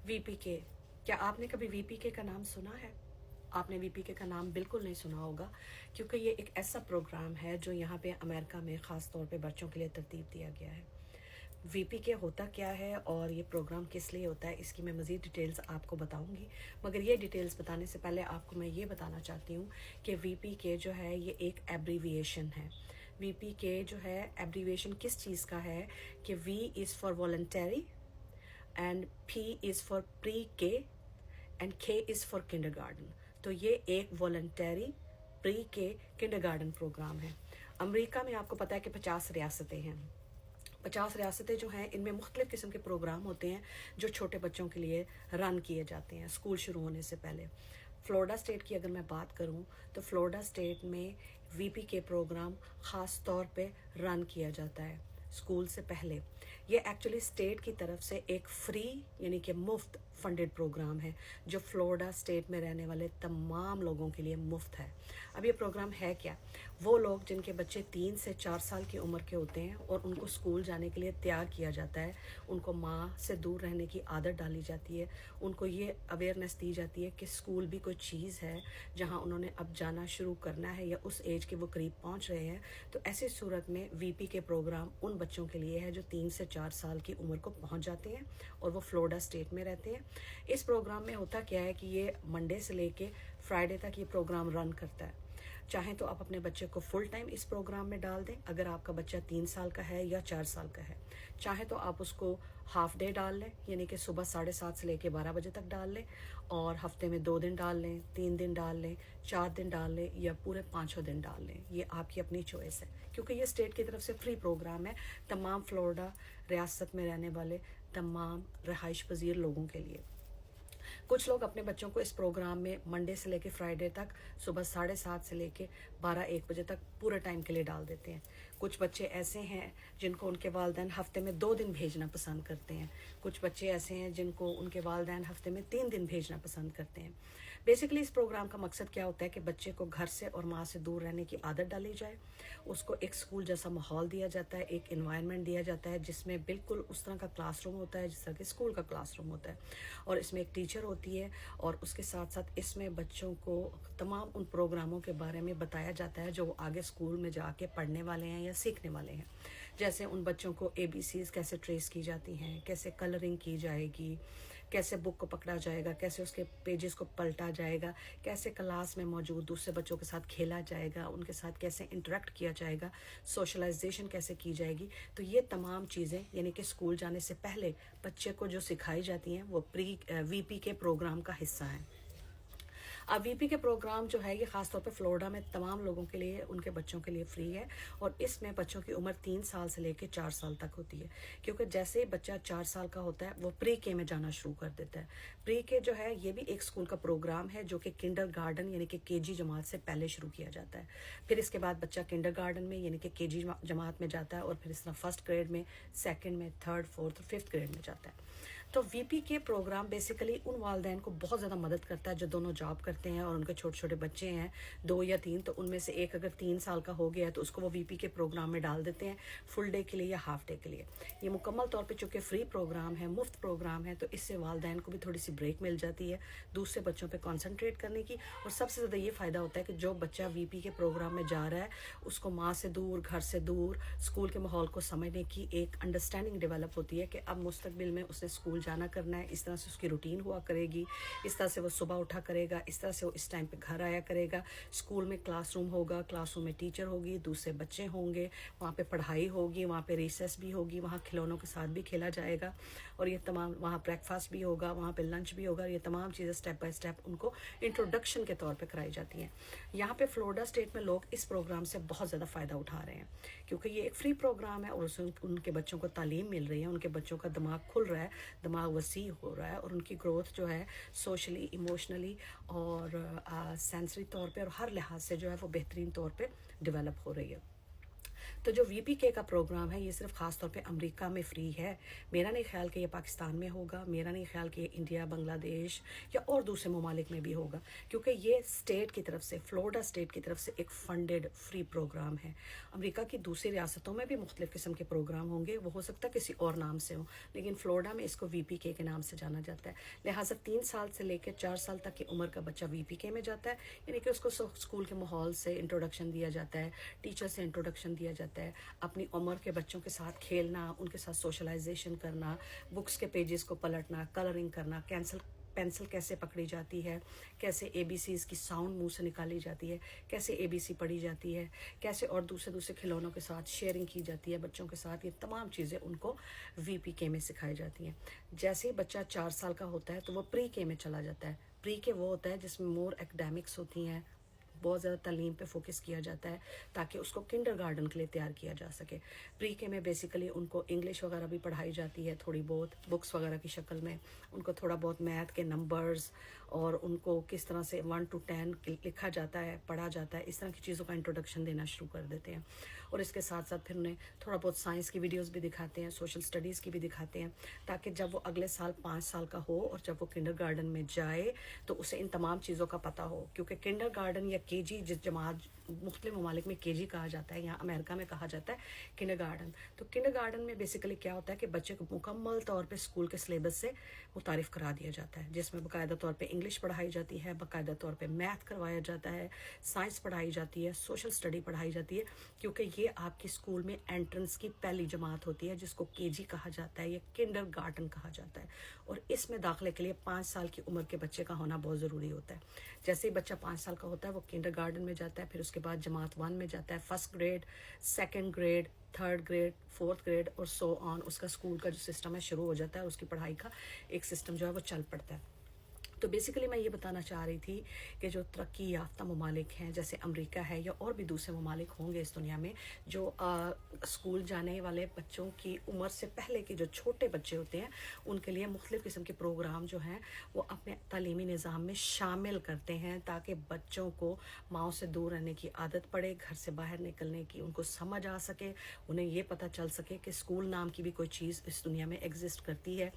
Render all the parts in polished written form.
VPK, क्या आपने कभी VPK का नाम सुना है? आपने VPK का नाम बिल्कुल नहीं सुना होगा, क्योंकि ये एक ऐसा प्रोग्राम है जो यहाँ पे अमेरिका में ख़ास तौर पे बच्चों के लिए तरतीब दिया गया है। VPK होता क्या है और ये प्रोग्राम किस लिए होता है, इसकी मैं मज़ीद डिटेल्स आपको बताऊंगी। मगर ये डिटेल्स बताने से पहले आपको मैं ये बताना चाहती हूँ कि VPK जो है ये एक एब्रीविएशन है। VPK जो है एब्रीविएशन किस चीज़ का है कि V is for voluntary, and P is for pre K, and K is for kindergarten. तो ये एक voluntary pre K kindergarten programme है। अमेरिका में आपको पता है कि 50 रियासतें हैं। 50 रियासतें जो हैं इनमें मुख्तलिफ़ किस्म के प्रोग्राम होते हैं जो छोटे बच्चों के लिए रन किए जाते हैं स्कूल शुरू होने से पहले। फ़्लोरिडा स्टेट की अगर मैं बात करूं तो फ़्लोरिडा स्टेट में VPK प्रोग्राम ख़ास तौर पे रन किया जाता है स्कूल से पहले। ये एक्चुअली स्टेट की तरफ से एक फ्री यानी कि मुफ्त फंडेड प्रोग्राम है जो फ़्लोरिडा स्टेट में रहने वाले तमाम लोगों के लिए मुफ्त है। अब ये प्रोग्राम है क्या? वो लोग जिनके बच्चे 3 से 4 साल की उम्र के होते हैं और उनको स्कूल जाने के लिए तैयार किया जाता है, उनको माँ से दूर रहने की आदत डाली जाती है, उनको ये अवेयरनेस दी जाती है कि स्कूल भी कोई चीज़ है जहाँ उन्होंने अब जाना शुरू करना है या उस एज के वो करीब पहुँच रहे हैं। तो ऐसी सूरत में VPK प्रोग्राम उन बच्चों के लिए है जो 3 से 4 साल की उम्र को पहुँच जाते हैं और वो फ़्लोरिडा स्टेट में रहते हैं। इस प्रोग्राम में होता क्या है कि ये मंडे से लेके फ्राइडे तक ये प्रोग्राम रन करता है। चाहे तो आप अपने बच्चे को फुल टाइम इस प्रोग्राम में डाल दें अगर आपका बच्चा 3 साल का है या 4 साल का है। चाहे तो आप उसको हाफ डे डाल लें, यानी कि सुबह 7:30 से लेके 12 बजे तक डाल लें, और हफ्ते में 2 दिन डाल लें, 3 दिन डाल लें, 4 दिन डाल लें, या पूरे 5 दिन डाल लें। ये आपकी अपनी चॉइस है, क्योंकि ये स्टेट की तरफ से फ्री प्रोग्राम है तमाम फ़्लोरिडा रियासत में रहने वाले तमाम रहाइश पजीर लोगों के लिए। कुछ लोग अपने बच्चों को इस प्रोग्राम में मंडे से लेके फ्राइडे तक सुबह 7:30 से लेके 12-1 बजे तक पूरे टाइम के लिए डाल देते हैं। कुछ बच्चे ऐसे हैं जिनको उनके वालिदैन हफ्ते में 2 दिन भेजना पसंद करते हैं। कुछ बच्चे ऐसे हैं जिनको उनके वालिदैन हफ्ते में 3 दिन भेजना पसंद करते हैं। बेसिकली इस प्रोग्राम का मकसद क्या होता है कि बच्चे को घर से और माँ से दूर रहने की आदत डाली जाए, उसको एक स्कूल जैसा माहौल दिया जाता है, एक इन्वायरमेंट दिया जाता है जिसमें बिल्कुल उस तरह का क्लासरूम होता है जिस तरह के स्कूल का क्लासरूम होता है, और इसमें एक टीचर होती है, और उसके साथ साथ इसमें बच्चों को तमाम उन प्रोग्रामों के बारे में बताया जाता है जो वो आगे स्कूल में जाके पढ़ने वाले हैं या सीखने वाले हैं। जैसे उन बच्चों को ABCs कैसे ट्रेस की जाती हैं, कैसे कलरिंग की जाएगी, कैसे बुक को पकड़ा जाएगा, कैसे उसके पेजेस को पलटा जाएगा, कैसे क्लास में मौजूद दूसरे बच्चों के साथ खेला जाएगा, उनके साथ कैसे इंटरेक्ट किया जाएगा, सोशलाइजेशन कैसे की जाएगी। तो ये तमाम चीज़ें यानी कि स्कूल जाने से पहले बच्चे को जो सिखाई जाती हैं वो VPK प्रोग्राम का हिस्सा है। अब VPK प्रोग्राम जो है ये ख़ासतौर पे फ़्लोरिडा में तमाम लोगों के लिए, उनके बच्चों के लिए फ्री है, और इसमें बच्चों की उम्र 3 साल से लेकर 4 साल तक होती है, क्योंकि जैसे ही बच्चा 4 साल का होता है वो प्री के में जाना शुरू कर देता है। प्री के जो है ये भी एक स्कूल का प्रोग्राम है जो कि किंडरगार्टन यानी कि KG जमात से पहले शुरू किया जाता है। फिर इसके बाद बच्चा किंडरगार्टन में यानी कि KG जमात में जाता है, और फिर इस तरह फर्स्ट ग्रेड में, सेकेंड में, थर्ड, फोर्थ और फिफ्थ ग्रेड में जाता है। तो VPK प्रोग्राम बेसिकली उन वालिदैन को बहुत ज़्यादा मदद करता है जो दोनों जॉब करते हैं और उनके छोटे छोटे बच्चे हैं 2 या 3, तो उनमें से एक अगर 3 साल का हो गया है तो उसको वो VPK प्रोग्राम में डाल देते हैं फुल डे के लिए या हाफ डे के लिए। ये मुकम्मल तौर पे चूँकि फ्री प्रोग्राम है, मुफ्त प्रोग्राम है, तो इससे वालिदैन को भी थोड़ी सी ब्रेक मिल जाती है दूसरे बच्चों पर कॉन्सनट्रेट करने की। और सबसे ज़्यादा ये फ़ायदा होता है कि जो बच्चा VPK प्रोग्राम में जा रहा है उसको माँ से दूर, घर से दूर, स्कूल के माहौल को समझने की एक अंडरस्टैंडिंग डेवलप होती है कि अब मुस्तकबिल में उसने स्कूल जाना करना है, इस तरह से उसकी रूटीन हुआ करेगी, इस तरह से वो सुबह उठा करेगा, इस तरह से वो इस टाइम पे घर आया करेगा। स्कूल में क्लासरूम होगा, क्लासरूम में टीचर होगी, दूसरे बच्चे होंगे, वहाँ पे पढ़ाई होगी, वहाँ पे रिसेस भी होगी, वहाँ खिलौनों के साथ भी खेला जाएगा, और ये तमाम वहाँ ब्रेकफास्ट भी होगा, वहाँ पे लंच भी होगा। ये तमाम चीज़ें स्टेप बाय स्टेप उनको इंट्रोडक्शन के तौर पे कराई जाती हैं। यहाँ पे फ़्लोरिडा स्टेट में लोग इस प्रोग्राम से बहुत ज़्यादा फ़ायदा उठा रहे हैं, क्योंकि ये एक फ्री प्रोग्राम है और उसमें उनके बच्चों को तालीम मिल रही है, उनके बच्चों का दिमाग खुल रहा है, दिमाग वसी हो रहा है, और उनकी ग्रोथ जो है सोशली, इमोशनली और सेंसरी तौर पे और हर लिहाज से जो है वो बेहतरीन तौर पे डेवलप हो रही है। तो जो VPK का प्रोग्राम है ये सिर्फ ख़ास तौर पे अमेरिका में फ्री है। मेरा नहीं ख्याल कि ये पाकिस्तान में होगा, मेरा नहीं ख्याल कि ये इंडिया, बांग्लादेश या और दूसरे ममालिक में भी होगा, क्योंकि ये स्टेट की तरफ से, फ्लोरिडा स्टेट की तरफ से एक फंडेड फ्री प्रोग्राम है। अमेरिका की दूसरी रियासतों में भी मुख्तलिफ़ किस्म के प्रोग्राम होंगे, वो हो सकता है किसी और नाम से हो, लेकिन फ्लोरिडा में इसको VPK के नाम से जाना जाता है। लिहाजा 3 साल से लेकर 4 साल तक की उम्र का बच्चा VPK में जाता है, यानी कि उसको स्कूल के माहौल से इंट्रोडक्शन दिया जाता है, टीचर से इंट्रोडक्शन दिया जाता है, अपनी उम्र के बच्चों के साथ खेलना, उनके साथ सोशलाइजेशन करना, बुक्स के पेजेस को पलटना, कलरिंग करना, पेंसिल कैसे पकड़ी जाती है, कैसे ABCs की साउंड मुंह से निकाली जाती है, कैसे ABC पढ़ी जाती है, कैसे और दूसरे दूसरे खिलौनों के साथ शेयरिंग की जाती है बच्चों के साथ, ये तमाम चीज़ें उनको VPK में सिखाई जाती हैं। जैसे ही बच्चा 4 साल का होता है तो वो Pre-K में चला जाता है। Pre-K वो होता है जिसमें मोर एकेडमिक्स होती हैं, बहुत ज़्यादा तालीम पे फोकस किया जाता है ताकि उसको किंडरगार्टन के लिए तैयार किया जा सके। Pre-K में बेसिकली उनको इंग्लिश वगैरह भी पढ़ाई जाती है, थोड़ी बहुत बुक्स वगैरह की शक्ल में, उनको थोड़ा बहुत मैथ के नंबर्स और उनको किस तरह से 1 to 10 लिखा जाता है, पढ़ा जाता है, इस तरह की चीज़ों का इंट्रोडक्शन देना शुरू कर देते हैं। और इसके साथ साथ फिर उन्हें थोड़ा बहुत साइंस की वीडियोस भी दिखाते हैं, सोशल स्टडीज़ की भी दिखाते हैं, ताकि जब वो अगले साल 5 साल का हो और जब वो किंडरगार्टन में जाए तो उसे इन तमाम चीज़ों का पता हो। क्योंकि किंडरगार्टन या KG, जिस जमात मुख्तलिफ ममालिक में KG कहा जाता है, यहाँ अमेरिका में कहा जाता है किंडरगार्टन। तो किंडरगार्टन में बेसिकली क्या होता है कि बच्चे को मुकम्मल तौर पे स्कूल के सिलेबस से मुतारिफ करा दिया जाता है, जिसमें बाकायदा तौर पे इंग्लिश पढ़ाई जाती है, बाकायदा तौर पे मैथ करवाया जाता है, साइंस पढ़ाई जाती है, सोशल स्टडी पढ़ाई जाती है, क्योंकि ये आपकी स्कूल में एंट्रेंस की पहली जमात होती है, जिसको KG कहा जाता है या किंडरगार्टन कहा जाता है। और इसमें दाखिले के लिए 5 साल की उम्र के बच्चे का होना बहुत ज़रूरी होता है। जैसे ही बच्चा 5 साल का होता है वो किंडरगार्टन में जाता है, फिर उसके बाद जमात 1 में जाता है, 1st grade, 2nd grade, 3rd grade, 4th grade और सो ऑन। उसका स्कूल का जो सिस्टम है शुरू हो जाता है, उसकी पढ़ाई का एक सिस्टम जो है वो चल पड़ता है। तो बेसिकली मैं ये बताना चाह रही थी कि जो तरक्की याफ्ता ममालिक हैं, जैसे अमेरिका है या और भी दूसरे ममालिक होंगे इस दुनिया में, जो स्कूल जाने वाले बच्चों की उम्र से पहले के जो छोटे बच्चे होते हैं, उनके लिए मुख्तलिफ़ किस्म के प्रोग्राम जो हैं वो अपने तालीमी निज़ाम में शामिल करते हैं, ताकि बच्चों को माओ से दूर रहने की आदत पड़े, घर से बाहर निकलने की उनको समझ आ सके, उन्हें ये पता चल सके कि स्कूल नाम की भी कोई चीज़ इस दुनिया में एग्जिस्ट करती है,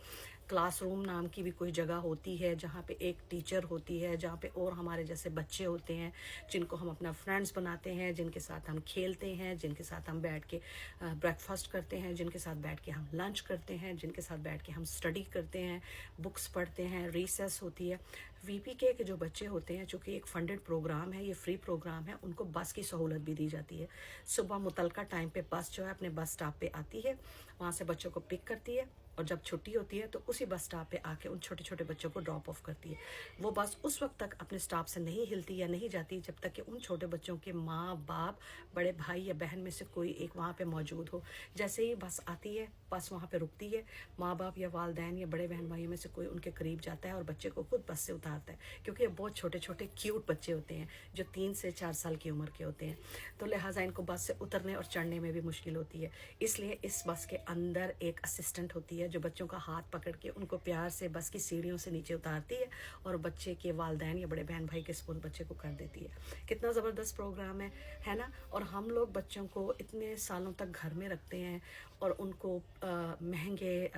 क्लासरूम नाम की भी कोई जगह होती है जहाँ पे एक टीचर होती है, जहाँ पे और हमारे जैसे बच्चे होते हैं जिनको हम अपना फ्रेंड्स बनाते हैं, जिनके साथ हम खेलते हैं, जिनके साथ हम बैठ के ब्रेकफास्ट करते हैं, जिनके साथ बैठ के हम लंच करते हैं, जिनके साथ बैठ के हम स्टडी करते हैं, बुक्स पढ़ते हैं, रिसेस होती है। VPK के जो बच्चे होते हैं, चूँकि एक फंडेड प्रोग्राम है, ये फ्री प्रोग्राम है, उनको बस की सहूलत भी दी जाती है। सुबह मुतलका टाइम पे बस जो है अपने बस स्टॉप पे आती है, वहाँ से बच्चों को पिक करती है और जब छुट्टी होती है तो उसी बस स्टॉप पे आके उन छोटे छोटे बच्चों को ड्रॉप ऑफ करती है। वो बस उस वक्त तक अपने स्टॉप से नहीं हिलती या नहीं जाती जब तक कि उन छोटे बच्चों के माँ बाप, बड़े भाई या बहन में से कोई एक वहाँ पे मौजूद हो। जैसे ही बस आती है, बस वहाँ पे रुकती है, माँ बाप या वालदैन या बड़े बहन भाइयों में से कोई उनके करीब जाता है और बच्चे को खुद बस से उतारता है, क्योंकि ये बहुत छोटे छोटे क्यूट बच्चे होते हैं जो 3 से 4 साल की उम्र के होते हैं। तो लिहाजा इनको बस से उतरने और चढ़ने में भी मुश्किल होती है, इसलिए इस बस के अंदर एक असिस्टेंट होती है जो बच्चों का हाथ पकड़ के उनको प्यार से बस की सीढ़ियों से नीचे उतारती है और बच्चे के वालदैन या बड़े बहन भाई के स्पून बच्चे को कर देती है। कितना ज़बरदस्त प्रोग्राम है ना। और हम लोग बच्चों को इतने सालों तक घर में रखते हैं और उनको महंगे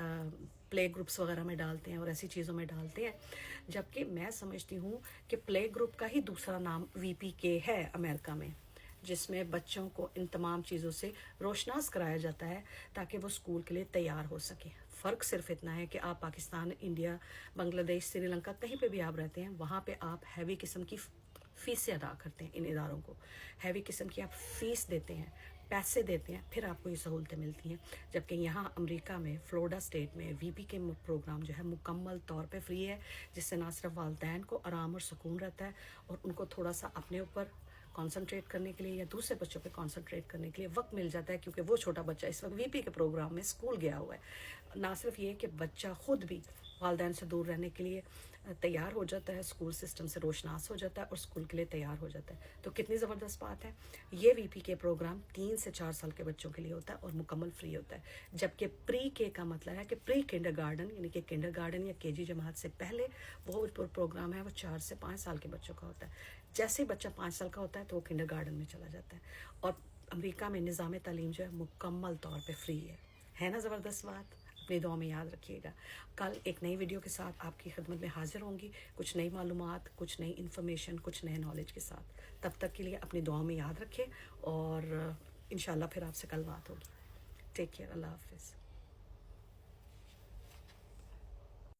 प्ले ग्रुप्स वगैरह में डालते हैं और ऐसी चीज़ों में डालते हैं, जबकि मैं समझती हूँ कि प्ले ग्रुप का ही दूसरा नाम VPK है अमेरिका में, जिसमें बच्चों को इन तमाम चीज़ों से रोशनास कराया जाता है ताकि वो स्कूल के लिए तैयार हो सके। फ़र्क सिर्फ इतना है कि आप पाकिस्तान, इंडिया, बांग्लादेश, श्रीलंका कहीं पे भी आप रहते हैं, वहाँ पे आप हैवी किस्म की फ़ीसें अदा करते हैं इन इदारों को, हैवी किस्म की आप फ़ीस देते हैं, पैसे देते हैं, फिर आपको ये सहूलतें मिलती हैं। जबकि यहाँ अमेरिका में फ्लोरिडा स्टेट में VPK प्रोग्राम जो है मुकम्मल तौर पे फ्री है, जिससे ना सिर्फ वालदैन को आराम और सुकून रहता है और उनको थोड़ा सा अपने ऊपर कंसंट्रेट करने के लिए या दूसरे बच्चों पे कंसंट्रेट करने के लिए वक्त मिल जाता है, क्योंकि वो छोटा बच्चा इस वक्त VPK प्रोग्राम में स्कूल गया हुआ है। ना सिर्फ ये कि बच्चा खुद भी वालदैन से दूर रहने के लिए तैयार हो जाता है, स्कूल सिस्टम से रोशनास हो जाता है और स्कूल के लिए तैयार हो जाता है। तो कितनी ज़बरदस्त बात है। ये VPK प्रोग्राम 3 से 4 साल के बच्चों के लिए होता है और मुकम्मल फ्री होता है, जबकि Pre-K का मतलब है कि प्री किंडरगार्टन यानी कि किंडरगार्टन या KG जमात से पहले वो प्रोग्राम है, वो 4 से 5 साल के बच्चों का होता है। जैसे ही बच्चा 5 साल का होता है तो वो किंडरगार्टन में चला जाता है। और امریکہ میں نظام تعلیم جو ہے مکمل طور پہ فری ہے نا زبردست بات؟ اپنی دعا میں یاد رکھیے گا. کل ایک نئی ویڈیو کے ساتھ آپ کی خدمت میں حاضر ہوں گی، کچھ نئی معلومات، کچھ نئی انفارمیشن، کچھ نئے نالج کے ساتھ. تب تک کے لیے اپنی دعا میں یاد رکھیں، اور انشاءاللہ پھر آپ سے کل بات ہوگی. Take care. اللہ حافظ.